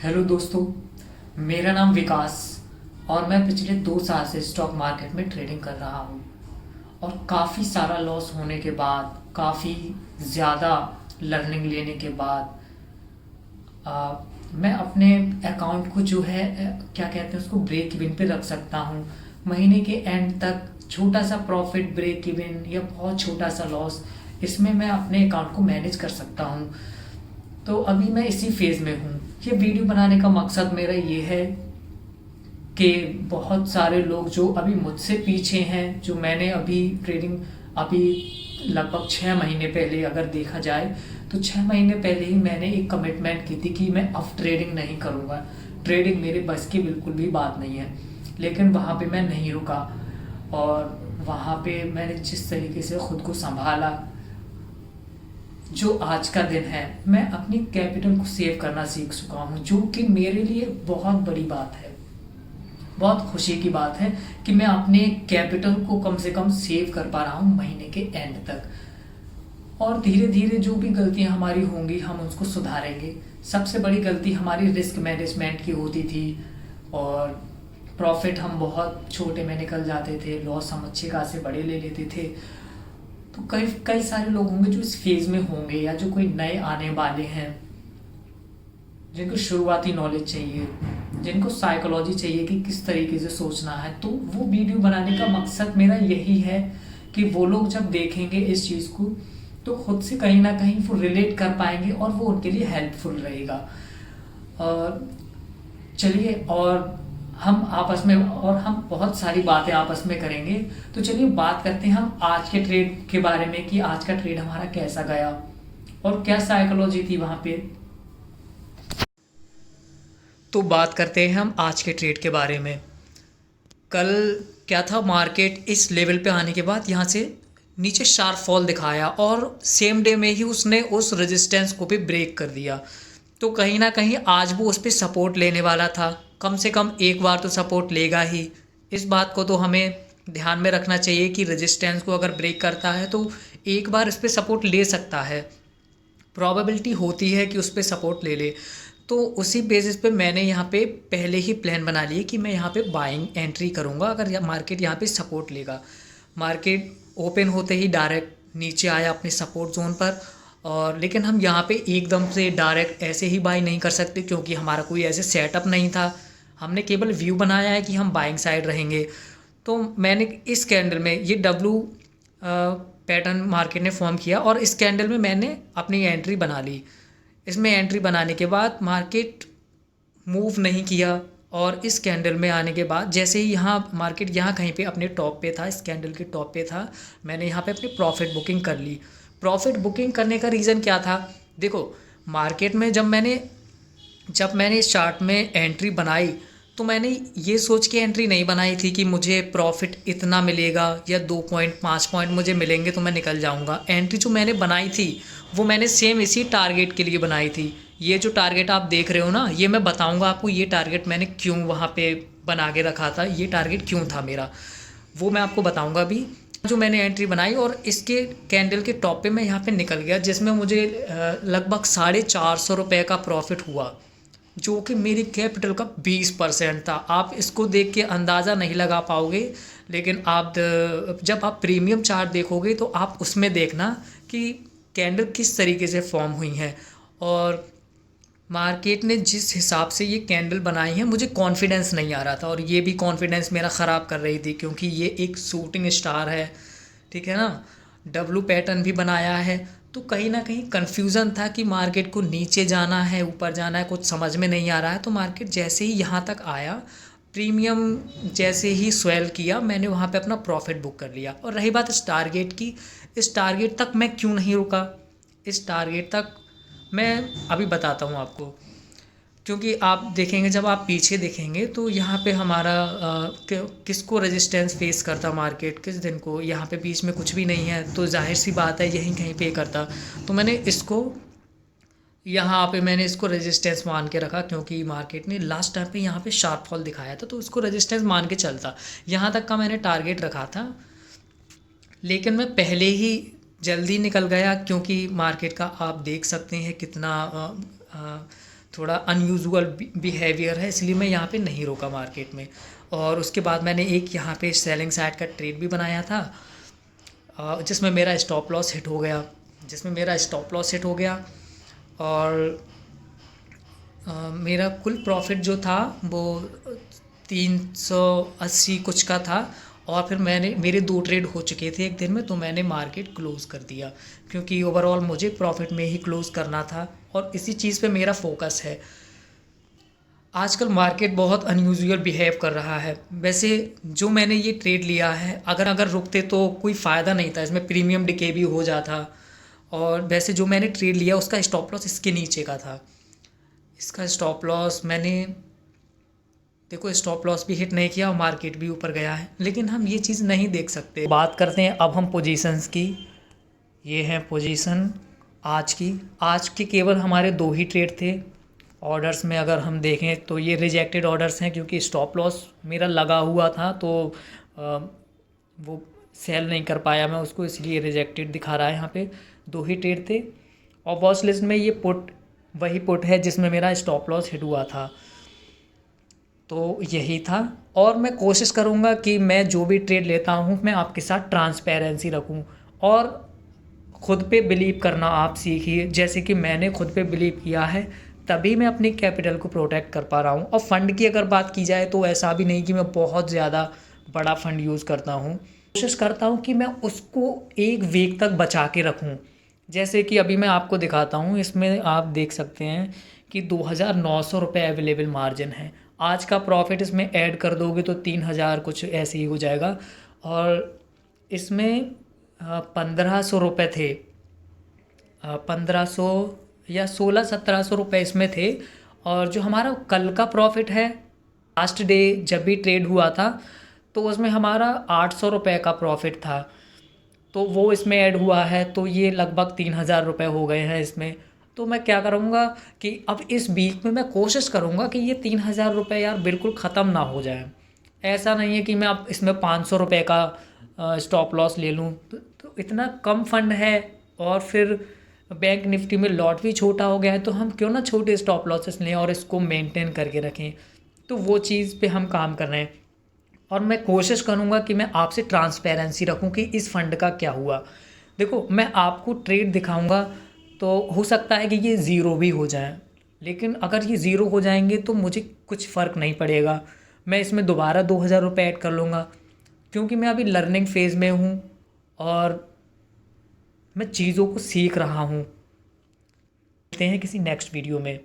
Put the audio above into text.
Hello दोस्तों, मेरा नाम विकास और मैं पिछले 2 साल से स्टॉक मार्केट में ट्रेडिंग कर रहा हूँ। और काफ़ी सारा लॉस होने के बाद, काफ़ी ज़्यादा लर्निंग लेने के बाद आ, मैं अपने अकाउंट को जो है क्या कहते हैं उसको ब्रेक इवन पे रख सकता हूँ। महीने के एंड तक छोटा सा प्रॉफिट, ब्रेक इवन या बहुत छोटा सा लॉस, इसमें मैं अपने अकाउंट को मैनेज कर सकता हूँ। तो अभी मैं इसी फेज़ में हूँ। ये वीडियो बनाने का मकसद मेरा ये है कि बहुत सारे लोग जो अभी मुझसे पीछे हैं, जो मैंने अभी ट्रेडिंग अभी लगभग 6 महीने पहले अगर देखा जाए तो 6 महीने पहले ही मैंने एक कमिटमेंट की थी कि मैं अब ट्रेडिंग नहीं करूँगा। ट्रेडिंग मेरे बस की बिल्कुल भी बात नहीं है। लेकिन वहाँ पे मैं नहीं रुका और वहाँ पे मैंने जिस तरीके से ख़ुद को संभाला, जो आज का दिन है, मैं अपनी कैपिटल को सेव करना सीख चुका हूँ, जो कि मेरे लिए बहुत बड़ी बात है। बहुत खुशी की बात है कि मैं अपने कैपिटल को कम से कम सेव कर पा रहा हूँ महीने के एंड तक। और धीरे धीरे जो भी गलतियाँ हमारी होंगी हम उसको सुधारेंगे। सबसे बड़ी गलती हमारी रिस्क मैनेजमेंट की होती थी और प्रॉफिट हम बहुत छोटे में निकल जाते थे, लॉस हम अच्छे खासे बड़े ले लेते थे। तो कई कई सारे लोग होंगे जो इस फेज में होंगे, या जो कोई नए आने वाले हैं, जिनको शुरुआती नॉलेज चाहिए, जिनको साइकोलॉजी चाहिए कि किस तरीके से सोचना है। तो वो वीडियो बनाने का मकसद मेरा यही है कि वो लोग जब देखेंगे इस चीज़ को तो खुद से कहीं ना कहीं वो रिलेट कर पाएंगे और वो उनके लिए हेल्पफुल रहेगा। और चलिए, और हम बहुत सारी बातें आपस में करेंगे। तो चलिए बात करते हैं हम आज के ट्रेड के बारे में कि आज का ट्रेड हमारा कैसा गया और क्या साइकोलॉजी थी वहाँ पे। तो बात करते हैं हम आज के ट्रेड के बारे में। कल क्या था, मार्केट इस लेवल पे आने के बाद यहाँ से नीचे शार्प फॉल दिखाया और सेम डे में ही उसने उस रेजिस्टेंस को भी ब्रेक कर दिया। तो कहीं ना कहीं आज वो उस पर सपोर्ट लेने वाला था, कम से कम एक बार तो सपोर्ट लेगा ही। इस बात को तो हमें ध्यान में रखना चाहिए कि रेजिस्टेंस को अगर ब्रेक करता है तो एक बार इस पर सपोर्ट ले सकता है, प्रोबेबिलिटी होती है कि उस पर सपोर्ट ले ले। तो उसी बेसिस पे मैंने यहाँ पे पहले ही प्लान बना लिए कि मैं यहाँ पे बाइंग एंट्री करूँगा अगर मार्केट यहाँ पे सपोर्ट लेगा। मार्केट ओपन होते ही डायरेक्ट नीचे आया अपने सपोर्ट जोन पर, और लेकिन हम यहाँ पे एकदम से डायरेक्ट ऐसे ही बाई नहीं कर सकते क्योंकि हमारा कोई ऐसे सेटअप नहीं था। हमने केवल व्यू बनाया है कि हम बाइंग साइड रहेंगे। तो मैंने इस कैंडल में ये डब्लू पैटर्न मार्केट ने फॉर्म किया और इस कैंडल में मैंने अपनी एंट्री बना ली। इसमें एंट्री बनाने के बाद मार्केट मूव नहीं किया और इस कैंडल में आने के बाद जैसे ही यहाँ मार्केट यहाँ कहीं पे अपने टॉप पे था, इस कैंडल के टॉप पे था, मैंने यहाँ पे अपनी प्रॉफिट बुकिंग कर ली। प्रॉफिट बुकिंग करने का रीज़न क्या था? देखो, मार्केट में जब मैंने इस चार्ट में एंट्री बनाई तो मैंने ये सोच के एंट्री नहीं बनाई थी कि मुझे प्रॉफिट इतना मिलेगा या 2.5 पॉइंट मुझे मिलेंगे तो मैं निकल जाऊंगा। एंट्री जो मैंने बनाई थी वो मैंने सेम इसी टारगेट के लिए बनाई थी। ये जो टारगेट आप देख रहे हो ना, ये मैं बताऊंगा आपको ये टारगेट मैंने क्यों वहाँ पे बना के रखा था, ये टारगेट क्यों था मेरा, वो मैं आपको बताऊंगा अभी। जो मैंने एंट्री बनाई और इसके कैंडल के टॉप पे मैं यहाँ पे निकल गया, जिसमें मुझे लगभग 450 रुपये का प्रॉफिट हुआ, जो कि मेरी कैपिटल का 20% था। आप इसको देख के अंदाज़ा नहीं लगा पाओगे, लेकिन जब आप प्रीमियम चार्ट देखोगे तो आप उसमें देखना कि कैंडल किस तरीके से फॉर्म हुई हैं। और मार्केट ने जिस हिसाब से ये कैंडल बनाई है मुझे कॉन्फिडेंस नहीं आ रहा था, और ये भी कॉन्फिडेंस मेरा ख़राब कर रही थी क्योंकि ये एक शूटिंग स्टार है, ठीक है ना, डब्लू पैटर्न भी बनाया है। तो कहीं ना कहीं कन्फ्यूज़न था कि मार्केट को नीचे जाना है ऊपर जाना है, कुछ समझ में नहीं आ रहा है। तो मार्केट जैसे ही यहाँ तक आया, प्रीमियम जैसे ही स्वेल किया, मैंने वहाँ पे अपना प्रॉफिट बुक कर लिया। और रही बात इस टारगेट की, इस टारगेट तक मैं क्यों नहीं रुका, इस टारगेट तक मैं अभी बताता हूँ आपको। क्योंकि आप देखेंगे, जब आप पीछे देखेंगे तो यहाँ पे हमारा किसको रेजिस्टेंस फेस करता मार्केट, किस दिन को, यहाँ पे बीच में कुछ भी नहीं है, तो जाहिर सी बात है यहीं कहीं पे करता। तो मैंने इसको रेजिस्टेंस मान के रखा क्योंकि मार्केट ने लास्ट टाइम पे यहाँ पे शार्प फॉल दिखाया था, तो उसको रेजिस्टेंस मान के चलता। यहाँ तक का मैंने टारगेट रखा था, लेकिन मैं पहले ही जल्दी निकल गया क्योंकि मार्केट का आप देख सकते हैं कितना थोड़ा अनयूजुअल बिहेवियर है, इसलिए मैं यहाँ पे नहीं रोका मार्केट में। और उसके बाद मैंने एक यहाँ पे सेलिंग साइड का ट्रेड भी बनाया था, जिसमें मेरा स्टॉप लॉस हिट हो गया। और मेरा कुल प्रॉफिट जो था वो 380 कुछ का था। और फिर मेरे 2 ट्रेड हो चुके थे एक दिन में, तो मैंने मार्केट क्लोज़ कर दिया, क्योंकि ओवरऑल मुझे प्रॉफिट में ही क्लोज़ करना था और इसी चीज़ पे मेरा फोकस है। आजकल मार्केट बहुत अनयूजुअल बिहेव कर रहा है। वैसे जो मैंने ये ट्रेड लिया है, अगर रुकते तो कोई फ़ायदा नहीं था, इसमें प्रीमियम डिके भी हो जाता। और वैसे जो मैंने ट्रेड लिया उसका स्टॉप लॉस इसके नीचे का था। इसका स्टॉप लॉस मैंने, देखो, स्टॉप लॉस भी हिट नहीं किया और मार्केट भी ऊपर गया है, लेकिन हम ये चीज़ नहीं देख सकते। बात करते हैं अब हम पोजीशंस की। ये हैं पोजीशन आज के केवल हमारे 2 ही ट्रेड थे। ऑर्डर्स में अगर हम देखें तो ये रिजेक्टेड ऑर्डर्स हैं, क्योंकि स्टॉप लॉस मेरा लगा हुआ था, तो वो सेल नहीं कर पाया मैं उसको, इसलिए रिजेक्टेड दिखा रहा है यहाँ पे। 2 ही ट्रेड थे। और वॉच लिस्ट में ये वही पुट है जिसमें मेरा स्टॉप लॉस हिट हुआ था। तो यही था। और मैं कोशिश करूँगा कि मैं जो भी ट्रेड लेता हूँ मैं आपके साथ ट्रांसपेरेंसी रखूँ, और ख़ुद पे बिलीव करना आप सीखिए। जैसे कि मैंने खुद पे बिलीव किया है, तभी मैं अपनी कैपिटल को प्रोटेक्ट कर पा रहा हूँ। और फ़ंड की अगर बात की जाए तो ऐसा भी नहीं कि मैं बहुत ज़्यादा बड़ा फ़ंड यूज़ करता हूँ। कोशिश करता हूँ कि मैं उसको 1 वीक तक बचा के रखूँ। जैसे कि अभी मैं आपको दिखाता हूँ, इसमें आप देख सकते हैं कि 2,900 रुपये अवेलेबल मार्जिन है। आज का प्रॉफिट इसमें ऐड कर दोगे तो 3,000 कुछ ऐसे ही हो जाएगा। और इसमें 1,500 रुपये थे, 1,500 या 1600-1700 रुपये इसमें थे। और जो हमारा कल का प्रॉफिट है, लास्ट डे जब भी ट्रेड हुआ था, तो उसमें हमारा 800 रुपये का प्रॉफिट था, तो वो इसमें ऐड हुआ है, तो ये लगभग 3,000 रुपये हो गए हैं इसमें। तो मैं क्या करूँगा कि अब इस वीक में मैं कोशिश करूँगा कि ये 3,000 रुपये यार बिल्कुल ख़त्म ना हो जाए। ऐसा नहीं है कि मैं अब इसमें 500 रुपये का स्टॉप लॉस ले लूँ, तो इतना कम फंड है। और फिर बैंक निफ्टी में लॉट भी छोटा हो गया है, तो हम क्यों ना छोटे स्टॉप लॉसेस लें और इसको मेंटेन करके रखें। तो वो चीज़ पे हम काम कर रहे हैं। और मैं कोशिश करूँगा कि मैं आपसे ट्रांसपेरेंसी रखूँ कि इस फंड का क्या हुआ। देखो, मैं आपको ट्रेड दिखाऊंगा तो हो सकता है कि ये ज़ीरो भी हो जाए, लेकिन अगर ये ज़ीरो हो जाएंगे तो मुझे कुछ फ़र्क नहीं पड़ेगा। मैं इसमें दोबारा 2,000 रुपये ऐड कर लूँगा, क्योंकि मैं अभी लर्निंग फेज़ में हूँ और मैं चीज़ों को सीख रहा हूँ। मिलते हैं किसी नेक्स्ट वीडियो में।